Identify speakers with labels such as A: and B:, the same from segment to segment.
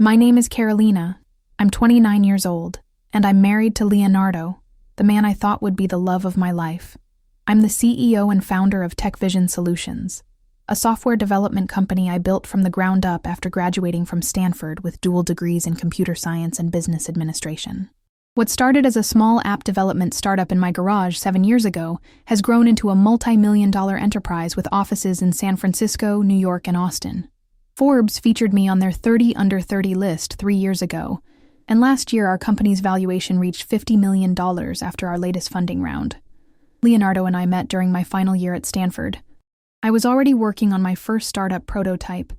A: My name is Carolina. I'm 29 years old, and I'm married to Leonardo, the man I thought would be the love of my life. I'm the CEO and founder of TechVision Solutions, a software development company I built from the ground up after graduating from Stanford with dual degrees in computer science and business administration. What started as a small app development startup in my garage 7 years ago has grown into a multi-million-dollar enterprise with offices in San Francisco, New York, and Austin. Forbes featured me on their 30 Under 30 list 3 years ago, and last year our company's valuation reached $50 million after our latest funding round. Leonardo and I met during my final year at Stanford. I was already working on my first startup prototype,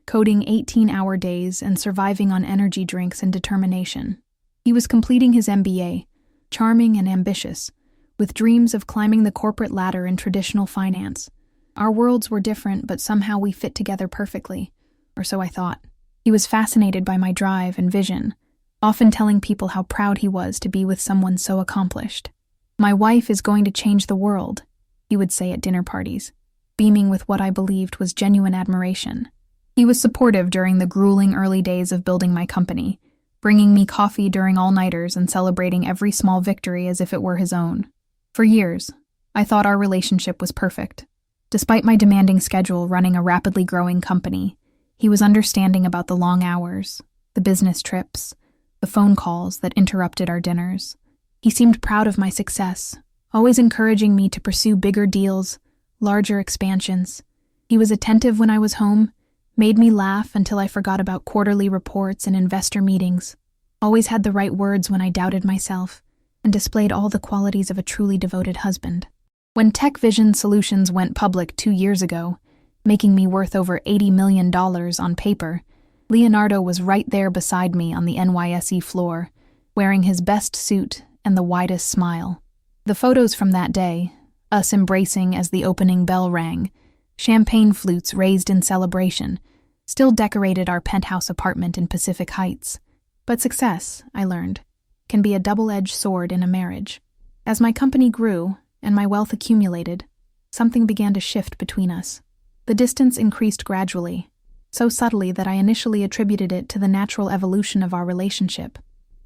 A: coding 18-hour days and surviving on energy drinks and determination. He was completing his MBA, charming and ambitious, with dreams of climbing the corporate ladder in traditional finance. Our worlds were different, but somehow we fit together perfectly, or so I thought. He was fascinated by my drive and vision, often telling people how proud he was to be with someone so accomplished. "My wife is going to change the world," he would say at dinner parties, beaming with what I believed was genuine admiration. He was supportive during the grueling early days of building my company, bringing me coffee during all-nighters and celebrating every small victory as if it were his own. For years, I thought our relationship was perfect. Despite my demanding schedule running a rapidly growing company, he was understanding about the long hours, the business trips, the phone calls that interrupted our dinners. He seemed proud of my success, always encouraging me to pursue bigger deals, larger expansions. He was attentive when I was home, made me laugh until I forgot about quarterly reports and investor meetings, always had the right words when I doubted myself, and displayed all the qualities of a truly devoted husband. When TechVision Solutions went public 2 years ago, making me worth over $80 million on paper, Leonardo was right there beside me on the NYSE floor, wearing his best suit and the widest smile. The photos from that day, us embracing as the opening bell rang, champagne flutes raised in celebration, still decorated our penthouse apartment in Pacific Heights. But success, I learned, can be a double-edged sword in a marriage. As my company grew and my wealth accumulated, something began to shift between us. The distance increased gradually, so subtly that I initially attributed it to the natural evolution of our relationship.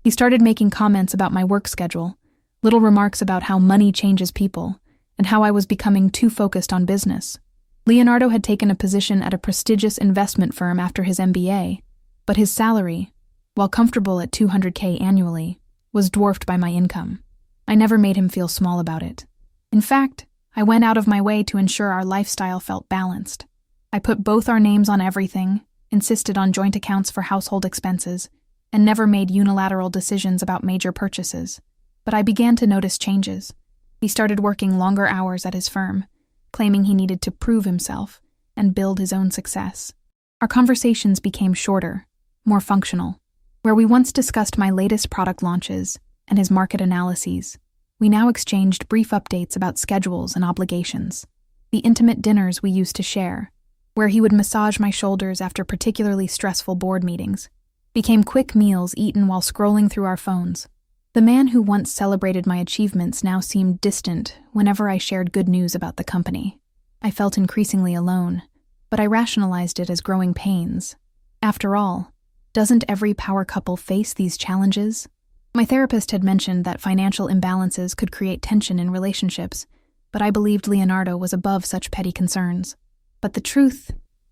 A: He started making comments about my work schedule, little remarks about how money changes people, and how I was becoming too focused on business. Leonardo had taken a position at a prestigious investment firm after his MBA, but his salary, while comfortable at $200K annually, was dwarfed by my income. I never made him feel small about it. In fact, I went out of my way to ensure our lifestyle felt balanced. I put both our names on everything, insisted on joint accounts for household expenses, and never made unilateral decisions about major purchases. But I began to notice changes. He started working longer hours at his firm, claiming he needed to prove himself and build his own success. Our conversations became shorter, more functional. Where we once discussed my latest product launches and his market analyses, we now exchanged brief updates about schedules and obligations. The intimate dinners we used to share, where he would massage my shoulders after particularly stressful board meetings, became quick meals eaten while scrolling through our phones. The man who once celebrated my achievements now seemed distant whenever I shared good news about the company. I felt increasingly alone, but I rationalized it as growing pains. After all, doesn't every power couple face these challenges? My therapist had mentioned that financial imbalances could create tension in relationships, but I believed Leonardo was above such petty concerns. But the truth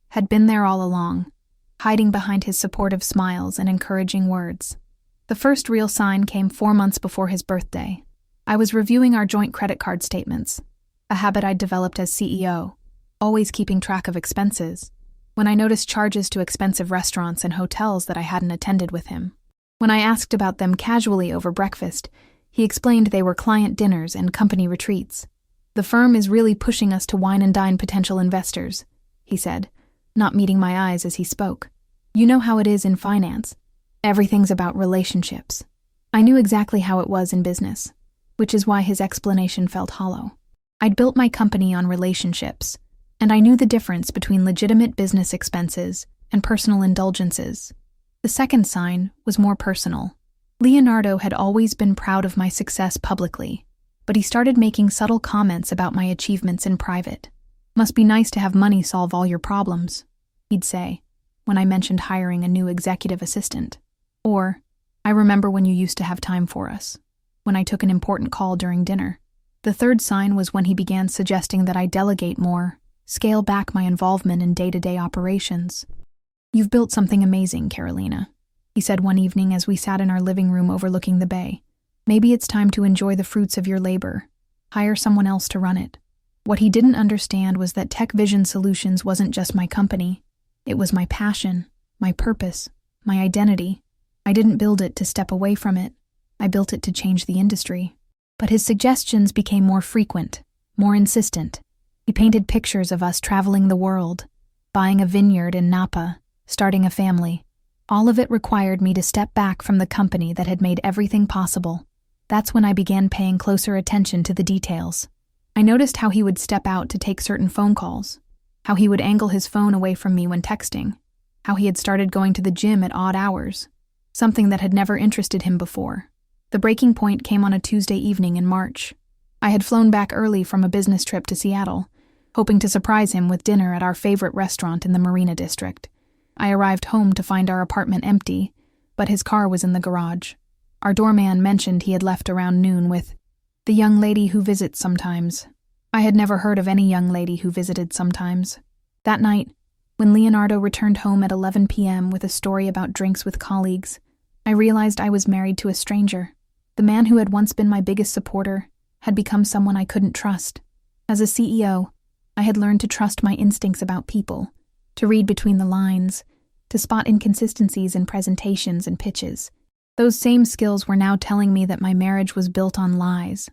A: had been there all along, hiding behind his supportive smiles and encouraging words. The first real sign came 4 months before his birthday. I was reviewing our joint credit card statements, a habit I'd developed as CEO, always keeping track of expenses, when I noticed charges to expensive restaurants and hotels that I hadn't attended with him. When I asked about them casually over breakfast, he explained they were client dinners and company retreats. "The firm is really pushing us to wine and dine potential investors," he said, not meeting my eyes as he spoke. "You know how it is in finance. Everything's about relationships." I knew exactly how it was in business, which is why his explanation felt hollow. I'd built my company on relationships, and I knew the difference between legitimate business expenses and personal indulgences. The second sign was more personal. Leonardo had always been proud of my success publicly, but he started making subtle comments about my achievements in private. "Must be nice to have money solve all your problems," he'd say. when I mentioned hiring a new executive assistant. Or, I remember when you used to have time for us, when I took an important call during dinner. The third sign was when he began suggesting that I delegate more, scale back my involvement in day-to-day operations. "You've built something amazing, Carolina," he said one evening as we sat in our living room overlooking the bay. "Maybe it's time to enjoy the fruits of your labor. Hire someone else to run it." What he didn't understand was that Tech Vision Solutions wasn't just my company. It was my passion, my purpose, my identity. I didn't build it to step away from it. I built it to change the industry. But his suggestions became more frequent, more insistent. He painted pictures of us traveling the world, buying a vineyard in Napa, starting a family. All of it required me to step back from the company that had made everything possible. That's when I began paying closer attention to the details. I noticed how he would step out to take certain phone calls, how he would angle his phone away from me when texting, how he had started going to the gym at odd hours, something that had never interested him before. The breaking point came on a Tuesday evening in March. I had flown back early from a business trip to Seattle, hoping to surprise him with dinner at our favorite restaurant in the Marina District. I arrived home to find our apartment empty, but his car was in the garage. Our doorman mentioned he had left around noon with the young lady who visits sometimes. I had never heard of any young lady who visited sometimes. That night, when Leonardo returned home at 11 p.m. with a story about drinks with colleagues, I realized I was married to a stranger. The man who had once been my biggest supporter had become someone I couldn't trust. As a CEO, I had learned to trust my instincts about people, to read between the lines, to spot inconsistencies in presentations and pitches. Those same skills were now telling me that my marriage was built on lies.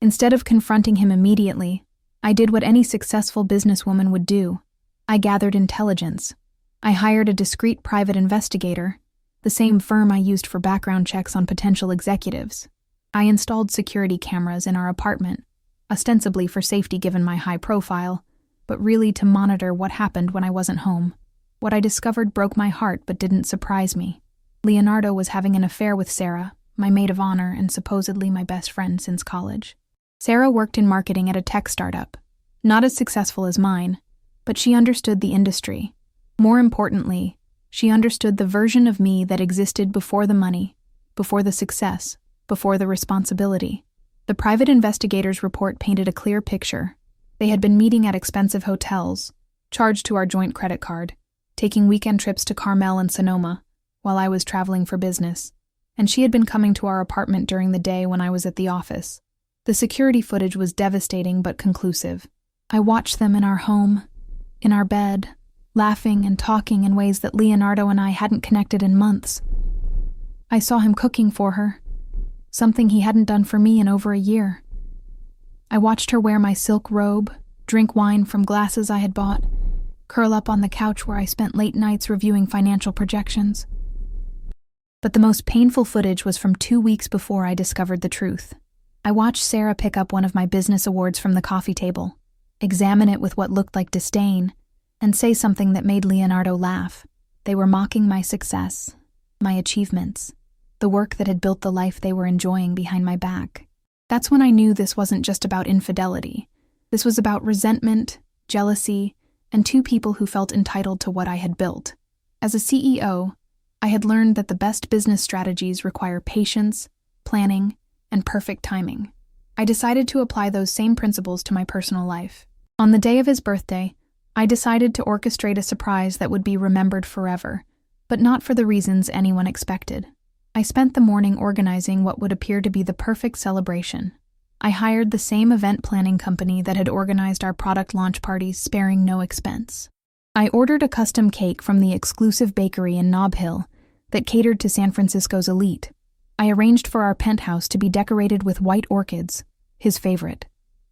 A: Instead of confronting him immediately, I did what any successful businesswoman would do. I gathered intelligence. I hired a discreet private investigator, the same firm I used for background checks on potential executives. I installed security cameras in our apartment, ostensibly for safety given my high profile, but really to monitor what happened when I wasn't home. What I discovered broke my heart but didn't surprise me. Leonardo was having an affair with Sarah, my maid of honor and supposedly my best friend since college. Sarah worked in marketing at a tech startup, not as successful as mine, but she understood the industry. More importantly, she understood the version of me that existed before the money, before the success, before the responsibility. The private investigator's report painted a clear picture. They had been meeting at expensive hotels, charged to our joint credit card, taking weekend trips to Carmel and Sonoma, while I was traveling for business, and she had been coming to our apartment during the day when I was at the office. The security footage was devastating but conclusive. I watched them in our home, in our bed, laughing and talking in ways that Leonardo and I hadn't connected in months. I saw him cooking for her, something he hadn't done for me in over a year. I watched her wear my silk robe, drink wine from glasses I had bought, curl up on the couch where I spent late nights reviewing financial projections. But the most painful footage was from 2 weeks before I discovered the truth. I watched Sarah pick up one of my business awards from the coffee table, examine it with what looked like disdain, and say something that made Leonardo laugh. They were mocking my success, my achievements, the work that had built the life they were enjoying behind my back. That's when I knew this wasn't just about infidelity. This was about resentment, jealousy, and two people who felt entitled to what I had built. As a CEO, I had learned that the best business strategies require patience, planning, and perfect timing. I decided to apply those same principles to my personal life. On the day of his birthday, I decided to orchestrate a surprise that would be remembered forever, but not for the reasons anyone expected. I spent the morning organizing what would appear to be the perfect celebration. I hired the same event planning company that had organized our product launch parties, sparing no expense. I ordered a custom cake from the exclusive bakery in Nob Hill that catered to San Francisco's elite. I arranged for our penthouse to be decorated with white orchids, his favorite,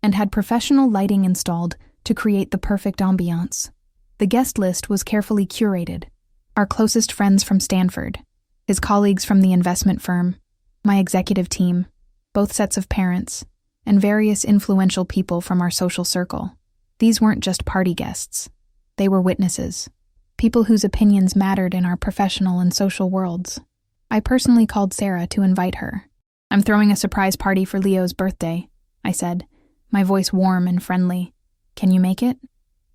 A: and had professional lighting installed to create the perfect ambiance. The guest list was carefully curated. Our closest friends from Stanford, his colleagues from the investment firm, my executive team, both sets of parents, and various influential people from our social circle. These weren't just party guests. They were witnesses, people whose opinions mattered in our professional and social worlds. I personally called Sarah to invite her. "I'm throwing a surprise party for Leo's birthday," I said, my voice warm and friendly. "Can you make it?"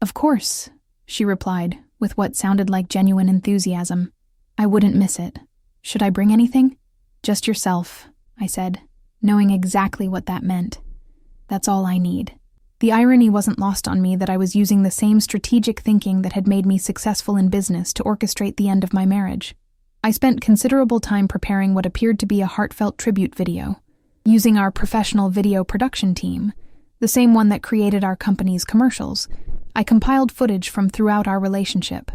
A: "Of course," she replied, with what sounded like genuine enthusiasm. I wouldn't miss it. Should I bring anything? Just yourself, I said, knowing exactly what that meant. That's all I need. The irony wasn't lost on me that I was using the same strategic thinking that had made me successful in business to orchestrate the end of my marriage. I spent considerable time preparing what appeared to be a heartfelt tribute video, using our professional video production team, the same one that created our company's commercials. I compiled footage from throughout our relationship.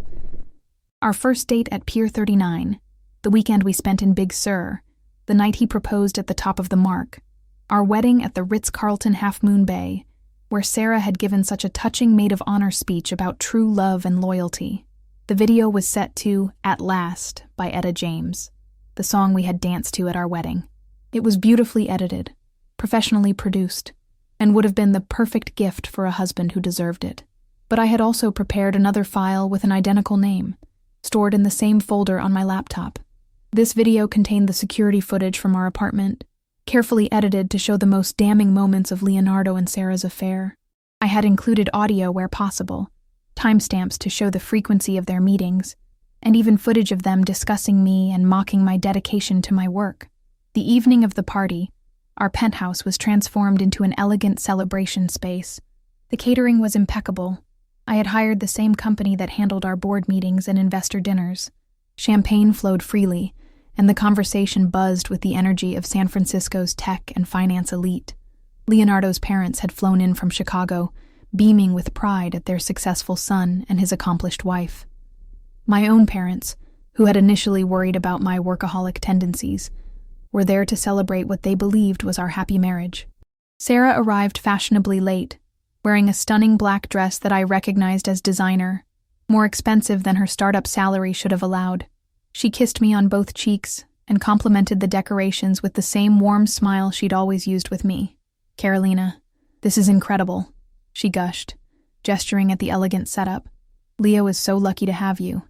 A: Our first date at Pier 39, the weekend we spent in Big Sur, the night he proposed at the top of the Mark, our wedding at the Ritz-Carlton Half Moon Bay, where Sarah had given such a touching maid of honor speech about true love and loyalty. The video was set to At Last by Etta James, the song we had danced to at our wedding. It was beautifully edited, professionally produced, and would have been the perfect gift for a husband who deserved it. But I had also prepared another file with an identical name, stored in the same folder on my laptop. This video contained the security footage from our apartment, carefully edited to show the most damning moments of Leonardo and Sarah's affair. I had included audio where possible, timestamps to show the frequency of their meetings, and even footage of them discussing me and mocking my dedication to my work. The evening of the party, our penthouse was transformed into an elegant celebration space. The catering was impeccable. I had hired the same company that handled our board meetings and investor dinners. Champagne flowed freely, and the conversation buzzed with the energy of San Francisco's tech and finance elite. Leonardo's parents had flown in from Chicago, beaming with pride at their successful son and his accomplished wife. My own parents, who had initially worried about my workaholic tendencies, were there to celebrate what they believed was our happy marriage. Sarah arrived fashionably late, wearing a stunning black dress that I recognized as designer, more expensive than her startup salary should have allowed. She kissed me on both cheeks and complimented the decorations with the same warm smile she'd always used with me. "Carolina, this is incredible," she gushed, gesturing at the elegant setup. "Leo is so lucky to have you."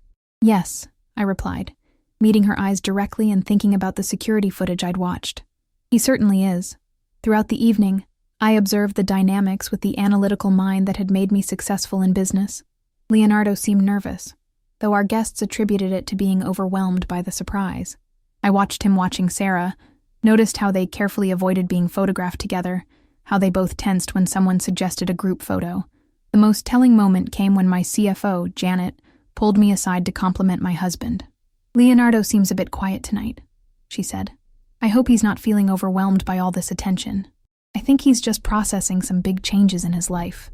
A: "Yes," I replied, meeting her eyes directly and thinking about the security footage I'd watched. "He certainly is." Throughout the evening, I observed the dynamics with the analytical mind that had made me successful in business. Leonardo seemed nervous, though our guests attributed it to being overwhelmed by the surprise. I watched him watching Sarah, noticed how they carefully avoided being photographed together, how they both tensed when someone suggested a group photo. The most telling moment came when my CFO, Janet, pulled me aside to compliment my husband. "Leonardo seems a bit quiet tonight," she said. "I hope he's not feeling overwhelmed by all this attention. I think he's just processing some big changes in his life,"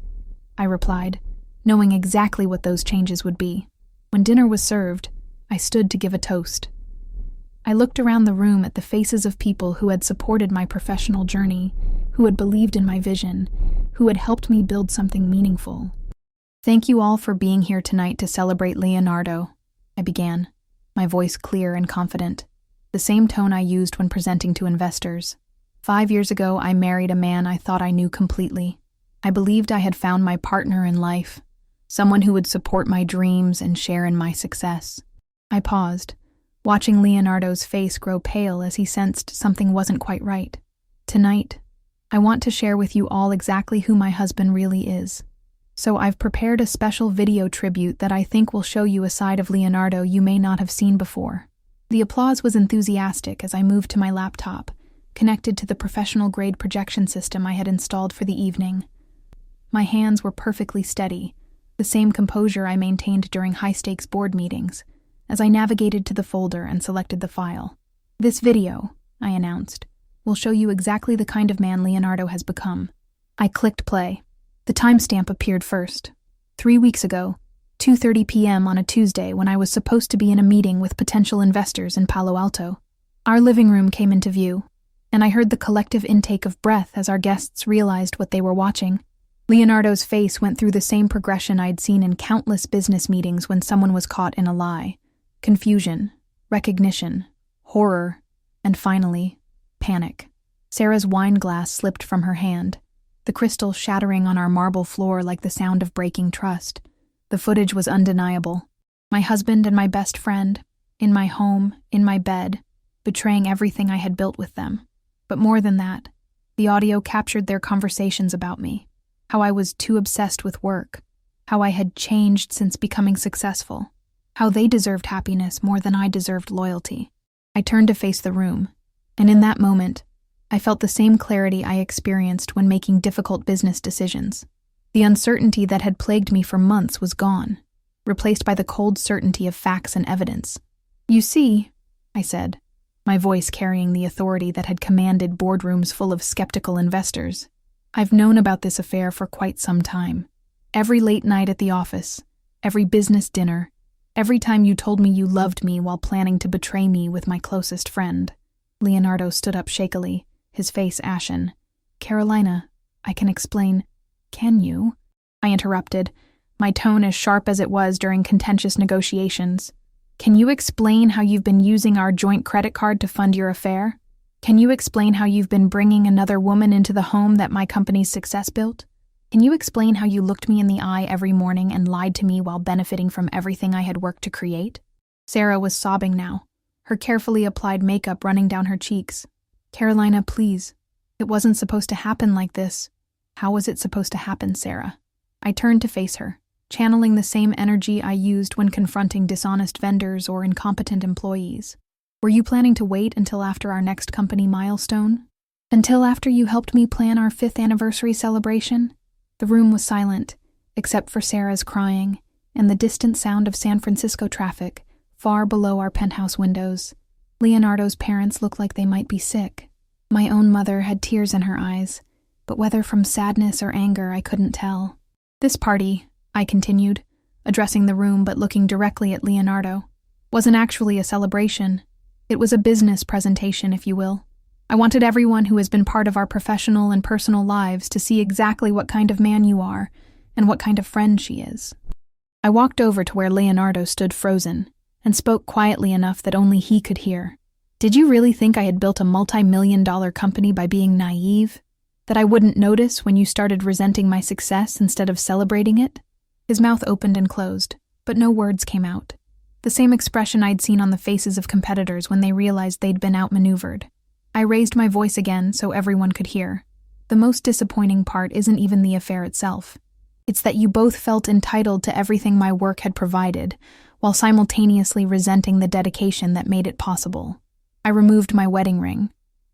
A: I replied, knowing exactly what those changes would be. When dinner was served, I stood to give a toast. I looked around the room at the faces of people who had supported my professional journey, who had believed in my vision, who had helped me build something meaningful. "Thank you all for being here tonight to celebrate Leonardo," I began, my voice clear and confident, the same tone I used when presenting to investors. 5 years ago, I married a man I thought I knew completely. I believed I had found my partner in life, someone who would support my dreams and share in my success. I paused, watching Leonardo's face grow pale as he sensed something wasn't quite right. "Tonight, I want to share with you all exactly who my husband really is. So I've prepared a special video tribute that I think will show you a side of Leonardo you may not have seen before." The applause was enthusiastic as I moved to my laptop, connected to the professional-grade projection system I had installed for the evening. My hands were perfectly steady, the same composure I maintained during high-stakes board meetings, as I navigated to the folder and selected the file. "This video," I announced, "will show you exactly the kind of man Leonardo has become." I clicked play. The timestamp appeared first. 3 weeks ago, 2:30 p.m. on a Tuesday when I was supposed to be in a meeting with potential investors in Palo Alto. Our living room came into view, and I heard the collective intake of breath as our guests realized what they were watching. Leonardo's face went through the same progression I'd seen in countless business meetings when someone was caught in a lie. Confusion, recognition, horror, and finally, panic. Sarah's wine glass slipped from her hand, the crystal shattering on our marble floor like the sound of breaking trust. The footage was undeniable. My husband and my best friend, in my home, in my bed, betraying everything I had built with them. But more than that, the audio captured their conversations about me, how I was too obsessed with work, how I had changed since becoming successful, how they deserved happiness more than I deserved loyalty. I turned to face the room, and in that moment, I felt the same clarity I experienced when making difficult business decisions. The uncertainty that had plagued me for months was gone, replaced by the cold certainty of facts and evidence. "You see," I said, my voice carrying the authority that had commanded boardrooms full of skeptical investors, "I've known about this affair for quite some time. Every late night at the office, every business dinner, every time you told me you loved me while planning to betray me with my closest friend." Leonardo stood up shakily, his face ashen. "Carolina, I can explain." "Can you?" I interrupted, my tone as sharp as it was during contentious negotiations. "Can you explain how you've been using our joint credit card to fund your affair? Can you explain how you've been bringing another woman into the home that my company's success built? Can you explain how you looked me in the eye every morning and lied to me while benefiting from everything I had worked to create?" Sarah was sobbing now, her carefully applied makeup running down her cheeks. "Carolina, please. It wasn't supposed to happen like this." "How was it supposed to happen, Sarah?" I turned to face her, channeling the same energy I used when confronting dishonest vendors or incompetent employees. "Were you planning to wait until after our next company milestone? Until after you helped me plan our 5th anniversary celebration?" The room was silent, except for Sarah's crying and the distant sound of San Francisco traffic far below our penthouse windows. Leonardo's parents looked like they might be sick. My own mother had tears in her eyes, but whether from sadness or anger I couldn't tell. "This party," I continued, addressing the room but looking directly at Leonardo, "wasn't actually a celebration. It was a business presentation, if you will. I wanted everyone who has been part of our professional and personal lives to see exactly what kind of man you are and what kind of friend she is." I walked over to where Leonardo stood frozen and spoke quietly enough that only he could hear. "Did you really think I had built a multi-million-dollar company by being naive? That I wouldn't notice when you started resenting my success instead of celebrating it?" His mouth opened and closed, but no words came out. The same expression I'd seen on the faces of competitors when they realized they'd been outmaneuvered. I raised my voice again so everyone could hear. "The most disappointing part isn't even the affair itself. It's that you both felt entitled to everything my work had provided, while simultaneously resenting the dedication that made it possible." I removed my wedding ring,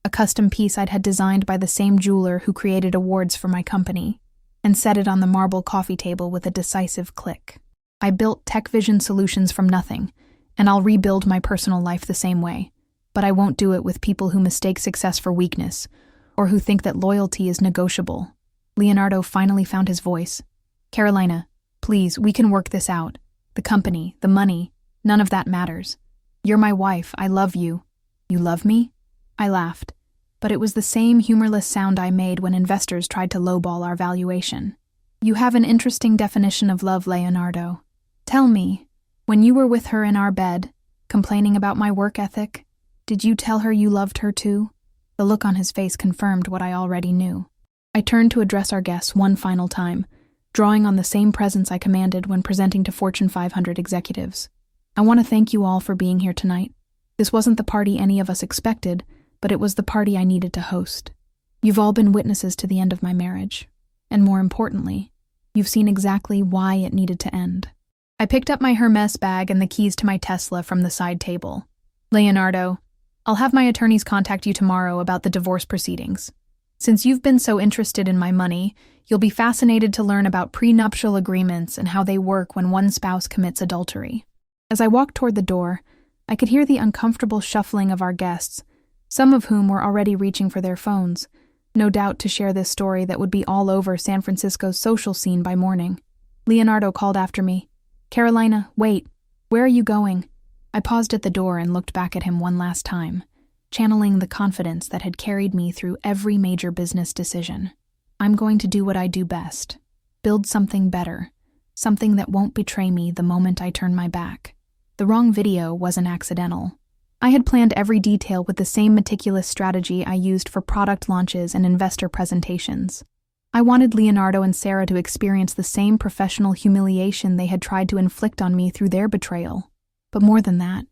A: a custom piece I'd had designed by the same jeweler who created awards for my company, and set it on the marble coffee table with a decisive click. I built Tech Vision Solutions from nothing, and I'll rebuild my personal life the same way, but I won't do it with people who mistake success for weakness, or who think that loyalty is negotiable. Leonardo finally found his voice. "Carolina, please, we can work this out. The company, the money, none of that matters. You're my wife, I love you." "You love me?" I laughed, but it was the same humorless sound I made when investors tried to lowball our valuation. "You have an interesting definition of love, Leonardo. Tell me, when you were with her in our bed, complaining about my work ethic, did you tell her you loved her too?" The look on his face confirmed what I already knew. I turned to address our guests one final time, drawing on the same presence I commanded when presenting to Fortune 500 executives. "I want to thank you all for being here tonight. This wasn't the party any of us expected, but it was the party I needed to host. You've all been witnesses to the end of my marriage, and more importantly, you've seen exactly why it needed to end." I picked up my Hermes bag and the keys to my Tesla from the side table. "Leonardo, I'll have my attorneys contact you tomorrow about the divorce proceedings. Since you've been so interested in my money, you'll be fascinated to learn about prenuptial agreements and how they work when one spouse commits adultery." As I walked toward the door, I could hear the uncomfortable shuffling of our guests, some of whom were already reaching for their phones, no doubt to share this story that would be all over San Francisco's social scene by morning. Leonardo called after me. "Carolina, wait. Where are you going?" I paused at the door and looked back at him one last time, channeling the confidence that had carried me through every major business decision. "I'm going to do what I do best. Build something better, something that won't betray me the moment I turn my back." The wrong video wasn't accidental. I had planned every detail with the same meticulous strategy I used for product launches and investor presentations. I wanted Leonardo and Sarah to experience the same professional humiliation they had tried to inflict on me through their betrayal. But more than that,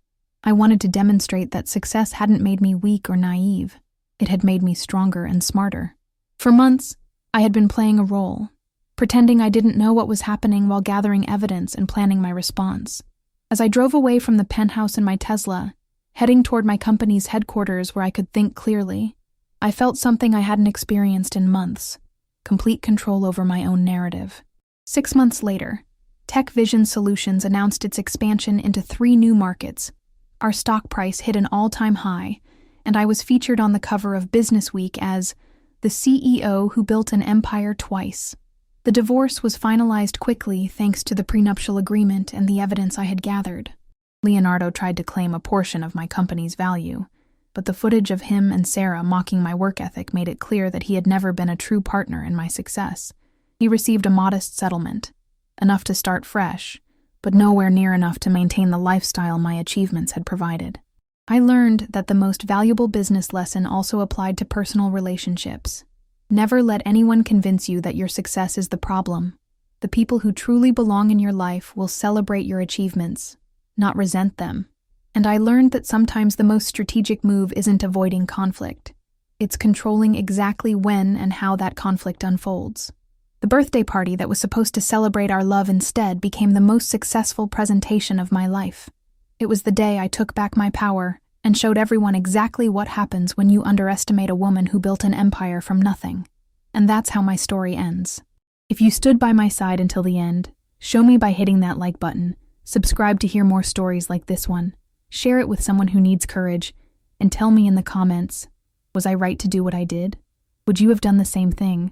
A: I wanted to demonstrate that success hadn't made me weak or naive. It had made me stronger and smarter. For months, I had been playing a role, pretending I didn't know what was happening while gathering evidence and planning my response. As I drove away from the penthouse in my Tesla, heading toward my company's headquarters where I could think clearly, I felt something I hadn't experienced in months: complete control over my own narrative. 6 months later, Tech Vision Solutions announced its expansion into 3 new markets. Our stock price hit an all-time high, and I was featured on the cover of Business Week as the CEO who built an empire twice. The divorce was finalized quickly thanks to the prenuptial agreement and the evidence I had gathered. Leonardo tried to claim a portion of my company's value, but the footage of him and Sarah mocking my work ethic made it clear that he had never been a true partner in my success. He received a modest settlement, enough to start fresh, but nowhere near enough to maintain the lifestyle my achievements had provided. I learned that the most valuable business lesson also applied to personal relationships. Never let anyone convince you that your success is the problem. The people who truly belong in your life will celebrate your achievements, not resent them. And I learned that sometimes the most strategic move isn't avoiding conflict. It's controlling exactly when and how that conflict unfolds. The birthday party that was supposed to celebrate our love instead became the most successful presentation of my life. It was the day I took back my power and showed everyone exactly what happens when you underestimate a woman who built an empire from nothing. And that's how my story ends. If you stood by my side until the end, show me by hitting that like button, subscribe to hear more stories like this one, share it with someone who needs courage, and tell me in the comments, was I right to do what I did? Would you have done the same thing?